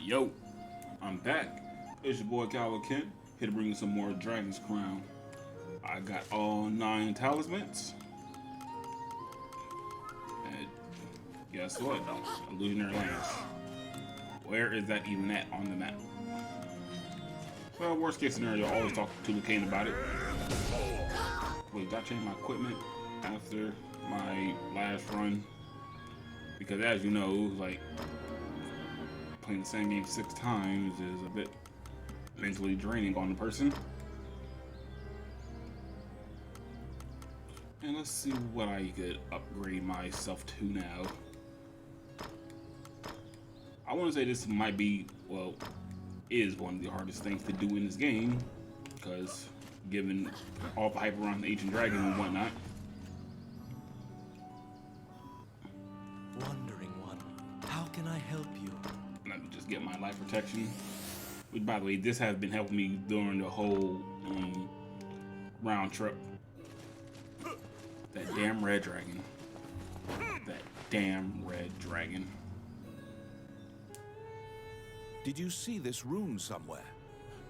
Yo, I'm back. It's your boy Calvin Kent, here to bring you some more Dragon's Crown. I got all 9 talismans. And guess what? Illusionary Lands. Where is that even at on the map? Well, worst case scenario, I always talk to Lucane about it. Wait, did I change my equipment after my last run? Because as you know, like, playing the same game 6 times is a bit mentally draining on the person. And let's see what I could upgrade myself to now. I want to say this might be, well, is one of the hardest things to do in this game, because given all the hype around the Ancient Dragon and whatnot. Wandering one, how can I help you? Let me just get my life protection. Which, by the way, this has been helping me during the whole round trip. That damn red dragon. That damn red dragon. Did you see this rune somewhere?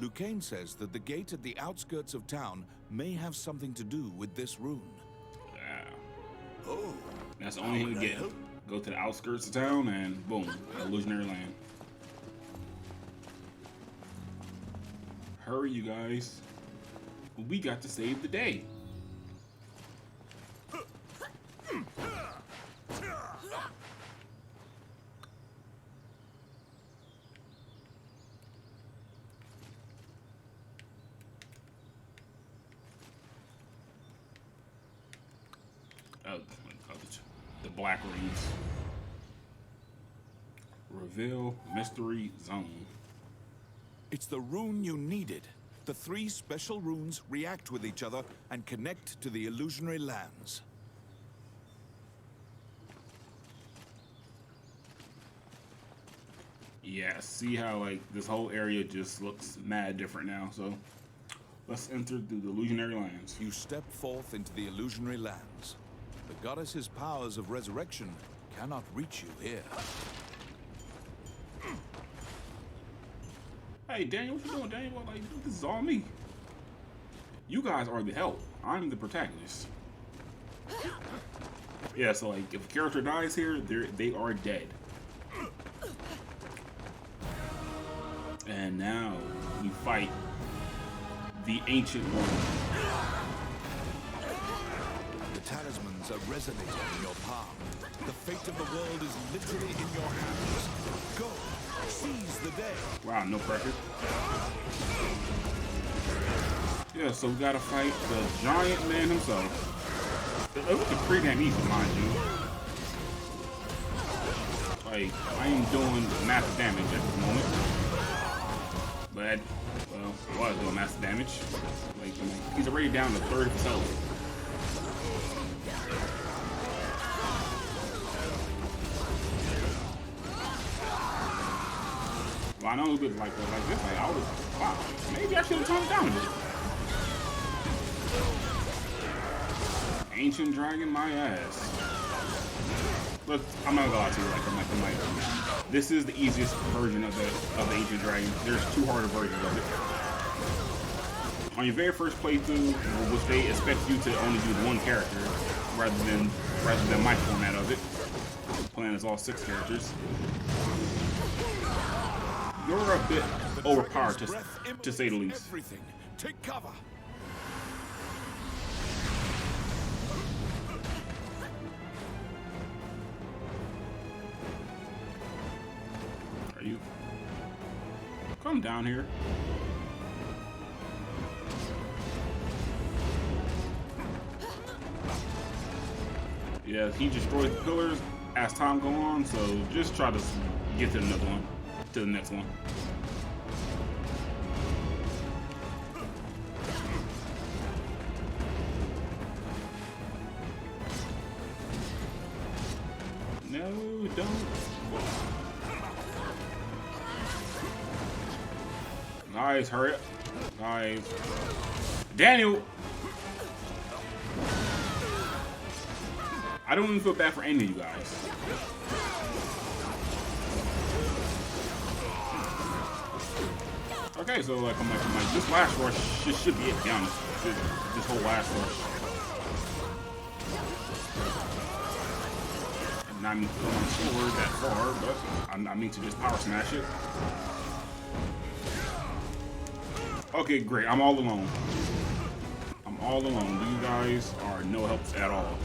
Lucane says that the gate at the outskirts of town may have something to do with this rune. Yeah. Oh, That's the only thing we get. Go to the outskirts of town and boom, illusionary land. Hurry, you guys. We got to save the day. The black rings. Reveal mystery zone. it's the rune you needed. The 3 special runes react with each other and connect to the illusionary lands. Yeah, see how like this whole area just looks mad different now. So let's enter through the illusionary lands. You step forth into the illusionary lands. The goddess's powers of resurrection cannot reach you here. Hey Daniel, what you doing, Daniel? Like, this is all me. You guys are the help. I'm the protagonist. Yeah, so like if a character dies here, they are dead. And now we fight the ancient one. The talismans are resonating in your palm. The fate of the world is literally in your hands. Go, seize the day. Wow, no pressure. Yeah, so we gotta fight the giant man himself. It was a pretty damn easy, mind you. Like, I am doing massive damage at the moment. But, well, I was doing massive damage. Like, he's already down to 3rd of his health. Well, I know it was like this. Like, I was, wow, maybe I should have toned it down a bit. Ancient Dragon, my ass. But I'm not gonna lie to you. Like, I'm like, this is the easiest version of the Ancient Dragon. There's 2 harder versions of it. On your very first playthrough, which they expect you to only do 1 character, rather than my format of it, playing as all 6 characters. You're a bit overpowered, to say the least. Everything. Take cover. Are you? Come down here. Yeah, he destroys the pillars as time goes on, so just try to get to another one. To the next one. No, don't. Guys, hurry up. Guys. Daniel! I don't even feel bad for any of you guys. Okay, so like I'm like this last rush should be it, to be honest. This whole last rush. I'm not going forward that far, but I mean to just power smash it. Okay, great. I'm all alone. I'm all alone. You guys are no help at all.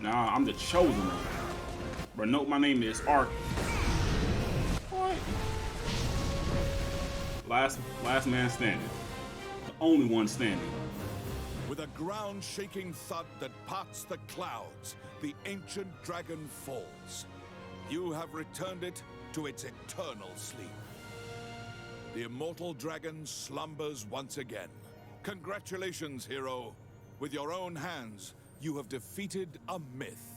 Nah, I'm the chosen one. But note my name is Ark. What? Last man standing. The only one standing. With a ground-shaking thud that parts the clouds, the ancient dragon falls. You have returned it to its eternal sleep. The immortal dragon slumbers once again. Congratulations, hero. With your own hands, you have defeated a myth.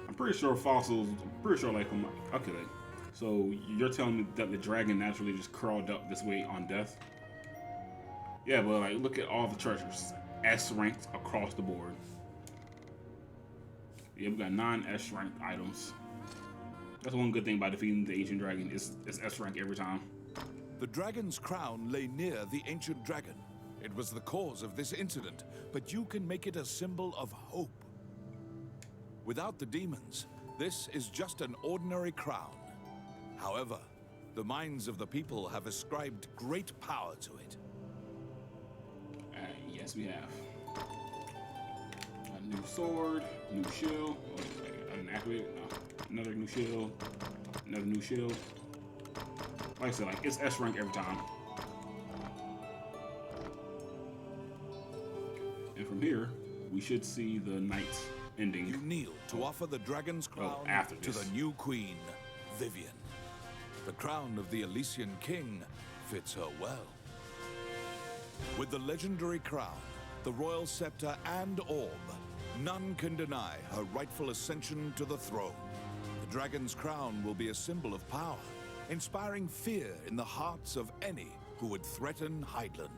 I'm pretty sure fossils, like, okay, so you're telling me that the dragon naturally just crawled up this way on death? Yeah, but like, look at all the treasures. S ranked across the board. Yeah, we got 9 S ranked items. That's one good thing about defeating the ancient dragon, it's S rank every time. The dragon's crown lay near the ancient dragon. It was the cause of this incident, but you can make it a symbol of hope. Without the demons, this is just an ordinary crown. However, the minds of the people have ascribed great power to it. Yes, we have. A new sword, new shield. Oh, I didn't activate it. No. Another new shield. Another new shield. Like I said, like, it's S rank every time. And from here, we should see the night's ending. You kneel to offer the dragon's crown to the new queen, Vivienne. The crown of the Elysian king fits her well. With the legendary crown, the royal scepter and orb, none can deny her rightful ascension to the throne. The dragon's crown will be a symbol of power, inspiring fear in the hearts of any who would threaten Hydaelyn.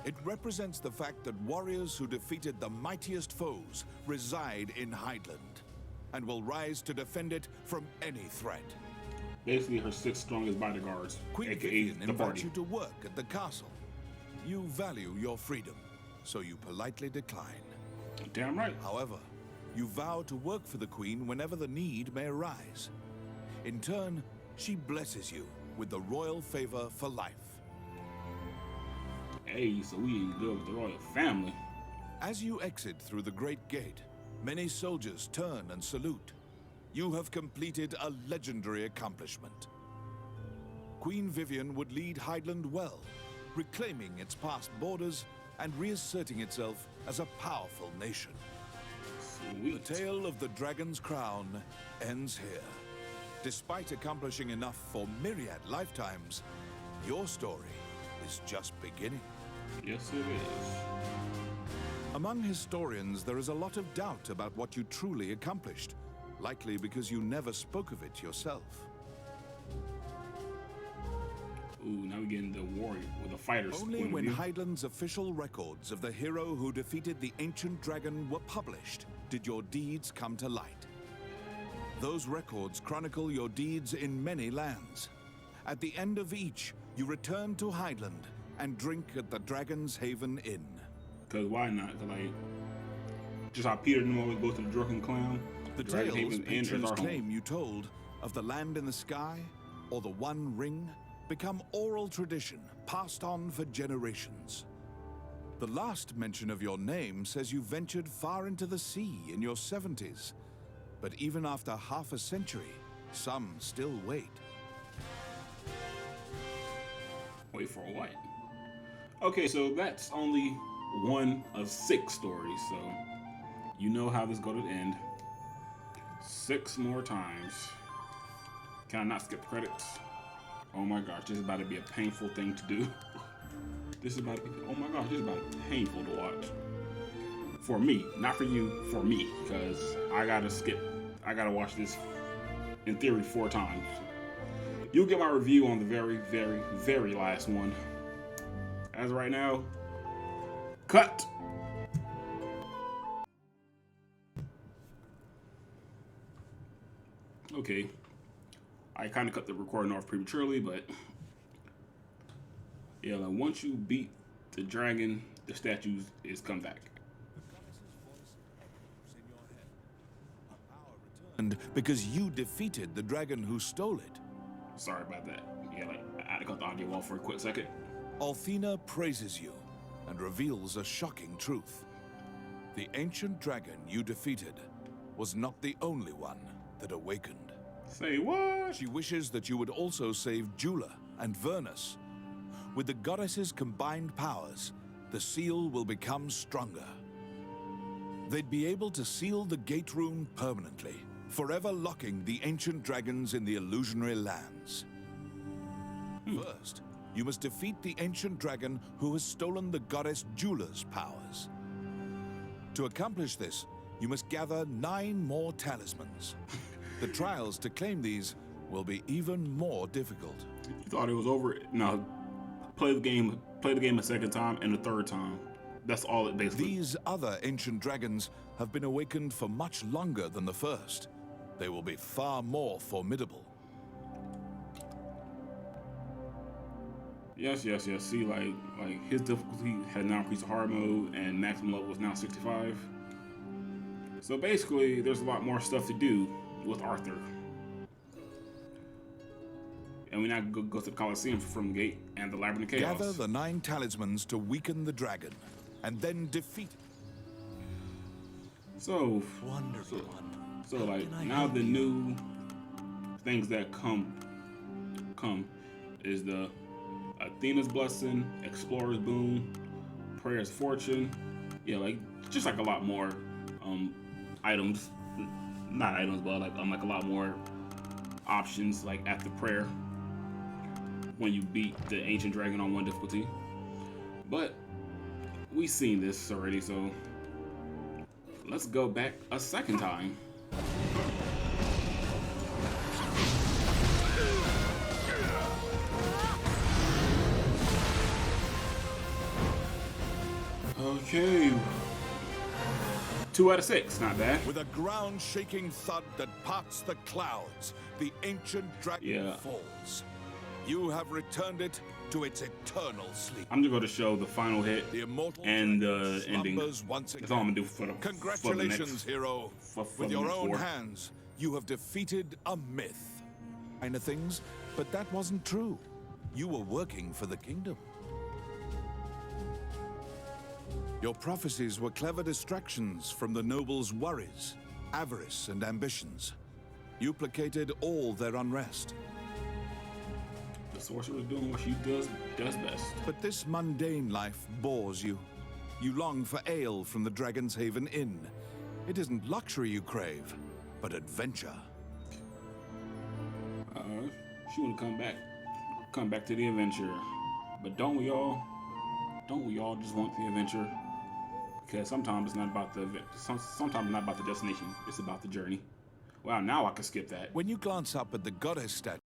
It represents the fact that warriors who defeated the mightiest foes reside in Hydaelyn, and will rise to defend it from any threat. Basically, her 6 strongest bodyguards, Queen aka Vivienne the invites party. you to work at the castle. You value your freedom, so you politely decline. Damn right. However, you vow to work for the queen whenever the need may arise. In turn, she blesses you with the royal favor for life. Hey, so we ain't good with the royal family. As you exit through the Great Gate, many soldiers turn and salute. You have completed a legendary accomplishment. Queen Vivienne would lead Hydaelyn well, reclaiming its past borders and reasserting itself as a powerful nation. Sweet. The tale of the Dragon's Crown ends here. Despite accomplishing enough for myriad lifetimes, your story is just beginning. Yes, it is. Among historians, there is a lot of doubt about what you truly accomplished, likely because you never spoke of it yourself. Ooh, now we're getting the warrior, or the fighter's Only point of when view. Hydaelyn's official records of the hero who defeated the ancient dragon were published did your deeds come to light. Those records chronicle your deeds in many lands. At the end of each, you return to Hydaelyn and drink at the Dragon's Haven Inn. Cause why not? Cause like, just how Peter didn't always go to the Drunken Clown. The Dragon tales Haven Inn is patrons our home. claim you told of the land in the sky or the One Ring become oral tradition passed on for generations. The last mention of your name says you ventured far into the sea in your 70s. But even after half a century, some still wait. Wait for what? Okay, so that's only one of 6 stories, so you know how this is going to end. 6 more times. Can I not skip credits? Oh my gosh, this is about to be a painful thing to do. This is about to be, oh my gosh, this is about to be painful to watch. For me, not for you, for me, because I gotta watch this in theory 4 times. You'll get my review on the very, very, very last one. As of right now, cut. Okay, I kind of cut the recording off prematurely, but yeah, like once you beat the dragon, the statues come back. And because you defeated the dragon who stole it. Sorry about that. Yeah, like I had to cut the audio off for a quick second. Althena praises you and reveals a shocking truth. The ancient dragon you defeated was not the only one that awakened. Say what? She wishes that you would also save Jula and Vernus. With the goddess's combined powers, the seal will become stronger. They'd be able to seal the gate rune permanently, forever locking the ancient dragons in the illusionary lands. First, you must defeat the ancient dragon who has stolen the goddess Jula's powers. To accomplish this, you must gather 9 more talismans. The trials to claim these will be even more difficult. You thought it was over? No. Play the game a second time and a third time. That's all it basically. These other ancient dragons have been awakened for much longer than the first. They will be far more formidable. Yes. See, like his difficulty had now increased to hard mode, and maximum level is now 65. So basically, there's a lot more stuff to do with Arthur. And we now go to the Colosseum from the gate and the Labyrinth of Chaos. Gather the 9 talismans to weaken the dragon, and then defeat it. So like now the new things that come is the Athena's Blessing, Explorer's Boon, Prayer's Fortune. Yeah, like just like a lot more items, not items, but like a lot more options like at the prayer when you beat the ancient dragon on 1 difficulty. But we've seen this already, so let's go back a second time. Okay. 2 out of 6, not bad. With a ground-shaking thud that parts the clouds, the ancient dragon falls. You have returned it to its eternal sleep. I'm just going to show the final hit and the ending. That's all I'm going to do for the Congratulations, hero. With your own hands, you have defeated a myth. Kind of things, but that wasn't true. You were working for the kingdom. Your prophecies were clever distractions from the nobles' worries, avarice, and ambitions. You placated all their unrest. The sorcerer is doing what she does best. But this mundane life bores you. You long for ale from the Dragon's Haven Inn. It isn't luxury you crave, but adventure. She want to come back to the adventure. But don't we all just want the adventure? Because sometimes it's not about the destination. It's about the journey. Wow, now I can skip that. When you glance up at the goddess statue,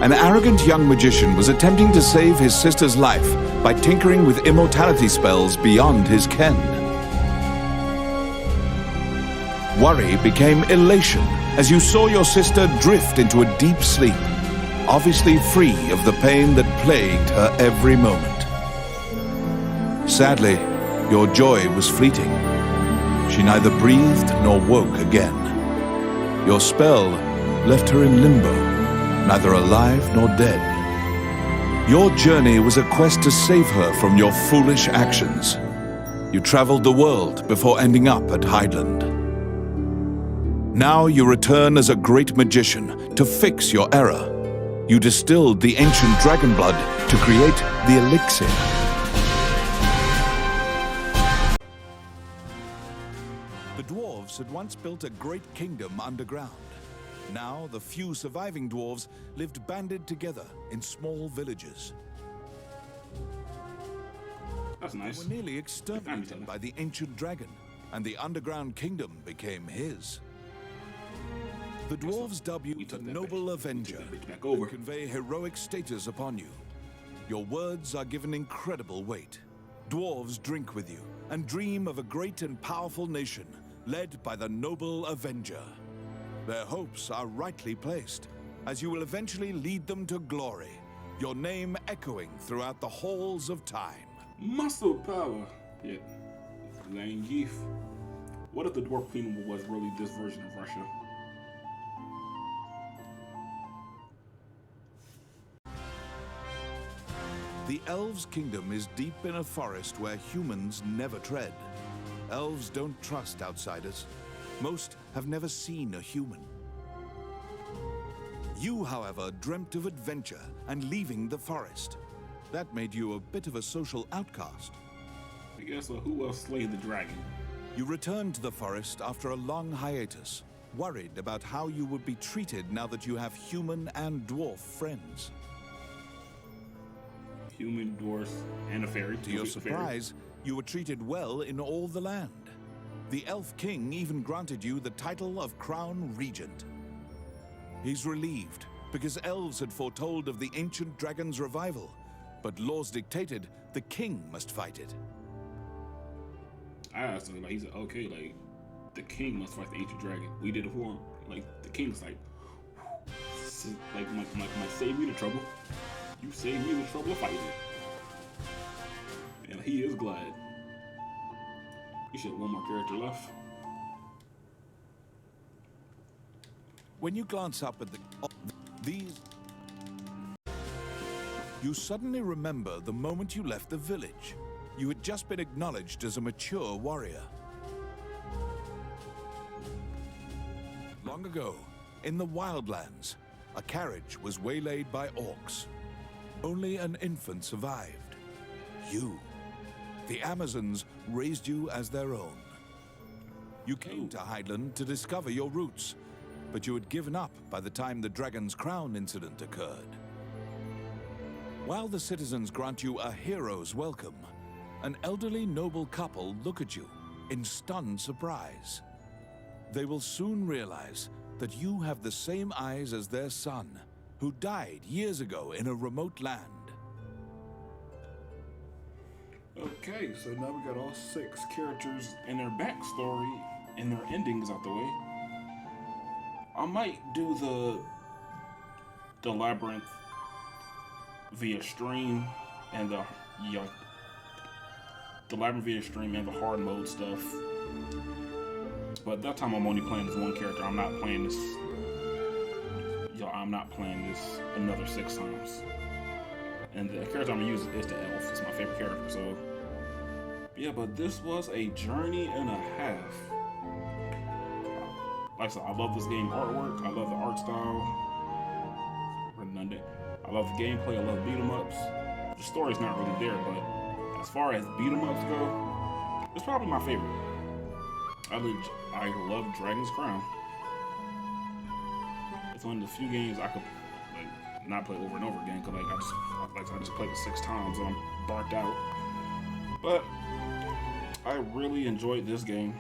an arrogant young magician was attempting to save his sister's life by tinkering with immortality spells beyond his ken. Worry became elation as you saw your sister drift into a deep sleep, obviously free of the pain that plagued her every moment. Sadly, your joy was fleeting. She neither breathed nor woke again. Your spell left her in limbo, neither alive nor dead. Your journey was a quest to save her from your foolish actions. You traveled the world before ending up at Hydeland. Now you return as a great magician to fix your error. You distilled the ancient dragon blood to create the elixir. The dwarves had once built a great kingdom underground. Now the few surviving dwarves lived banded together in small villages. That's nice. They were nearly exterminated by the ancient dragon, and the underground kingdom became his. The dwarves dub you the Noble Avenger and convey heroic status upon you. Your words are given incredible weight. Dwarves drink with you and dream of a great and powerful nation led by the Noble Avenger. Their hopes are rightly placed, as you will eventually lead them to glory, your name echoing throughout the halls of time. Muscle power. Yeah. Zangief. What if the Dwarf Kingdom was really this version of Russia? The Elves' Kingdom is deep in a forest where humans never tread. Elves don't trust outsiders. Most have never seen a human. You, however, dreamt of adventure and leaving the forest. That made you a bit of a social outcast. I guess who else slayed the dragon? You returned to the forest after a long hiatus, worried about how you would be treated now that you have human and dwarf friends. Human, dwarves, and a fairy. To your surprise, you were treated well in all the land. The Elf King even granted you the title of Crown Regent. He's relieved, because elves had foretold of the ancient dragon's revival, but laws dictated the king must fight it. I asked him, like, he said, okay, like, the king must fight the ancient dragon. We did it for him. Like, the king's like save me the trouble. You saved me the trouble of fighting it. And he is glad. You should have one more character left. When you glance up at these, you suddenly remember the moment you left the village. You had just been acknowledged as a mature warrior. Long ago, in the Wildlands, a carriage was waylaid by orcs. Only an infant survived. You. The Amazons raised you as their own. You came to Hydaelyn to discover your roots, but you had given up by the time the Dragon's Crown incident occurred. While the citizens grant you a hero's welcome, an elderly noble couple look at you in stunned surprise. They will soon realize that you have the same eyes as their son, who died years ago in a remote land. Okay, so now we got all 6 characters and their backstory and their endings out the way. I might do the Labyrinth via stream and the Labyrinth via stream and the hard mode stuff. But that time I'm only playing as one character. I'm not playing this. I'm not playing this another 6 times. And the character I'm gonna use is the elf. It's my favorite character. So yeah, but this was a journey and a half. Like I said, I love this game artwork. I love the art style. Redundant. I love the gameplay. I love beat 'em ups. The story's not really there, but as far as beat 'em ups go, it's probably my favorite. I love Dragon's Crown. It's one of the few games I could not play over and over again because I just played it 6 times and I'm burnt out. But I really enjoyed this game.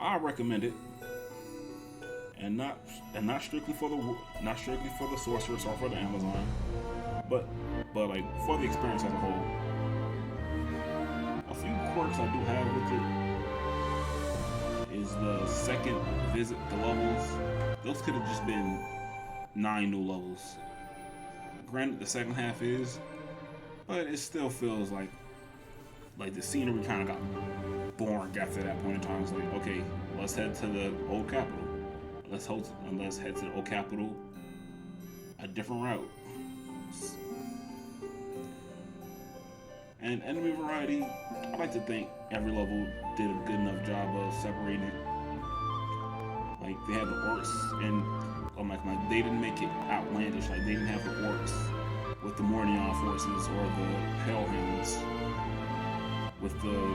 I recommend it, and not strictly for the sorceress or for the Amazon, but like for the experience as a whole. A few quirks I do have with it is the second visit to levels. Those could have just been 9 new levels. Granted, the second half is, but it still feels like the scenery kind of got boring after that point in time. It's like, okay, let's head to the old capital. Let's head to the old capital a different route. And enemy variety, I like to think every level did a good enough job of separating it. Like they had the orcs and they didn't make it outlandish. Like they didn't have the orcs with the Mornion forces or the Hellhounds with the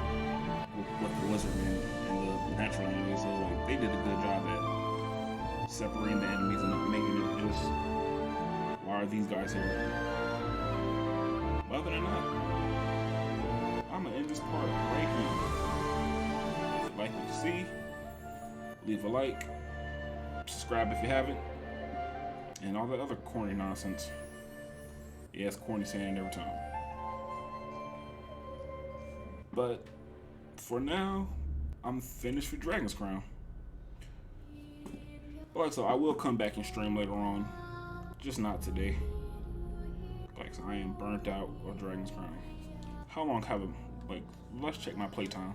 lizardmen and the natural enemies. So like they did a good job at separating the enemies and not making it just, why are these guys here? But other than that, I'm gonna end this part right here. If you like what you see, leave a like, subscribe if you haven't, and all that other corny nonsense. Yeah, it's corny saying it every time. But for now, I'm finished with Dragon's Crown. But like so, I will come back and stream later on, just not today. Like so, I am burnt out of Dragon's Crown. How long have I, like, let's check my playtime.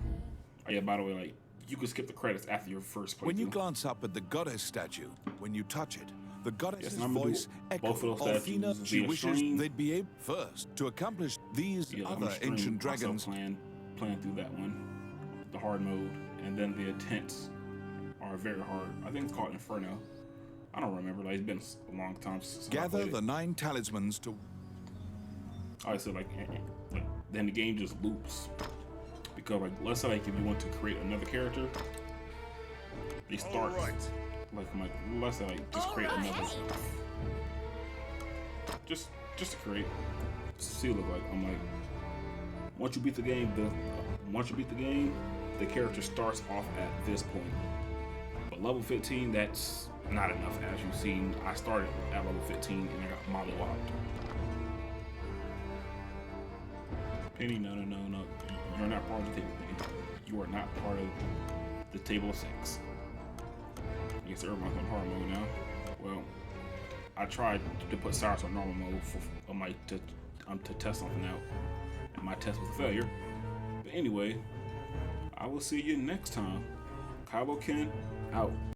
Oh yeah, by the way, like, you can skip the credits after your first playthrough. When you glance up at the goddess statue, when you touch it, the goddess's Yes, voice both of those Althena, statues she via wishes stream. they'd be able first to accomplish these Yeah, I'm other gonna stream ancient myself dragons. playing through that one, the hard mode, and then the intents are very hard. I think it's called Inferno. I don't remember. Like, it's been a long time since I Gather played the it. 9 talismans to Alright, so like then the game just loops because like let's say like if you want to create another character, they start like let's say like just create another just to create. See what it look like. I'm like once you beat the game, the character starts off at this point. But level 15, that's not enough. As you've seen, I started at level 15 and I got mollywopped. Penny, no. You're not part of the table, Penny. You are not part of the table of sex. Yes, everyone's on hard mode now. Well, I tried to put Cyrus on normal mode for to test something out, and my test was a failure. But anyway, I will see you next time. Kaibo Ken out.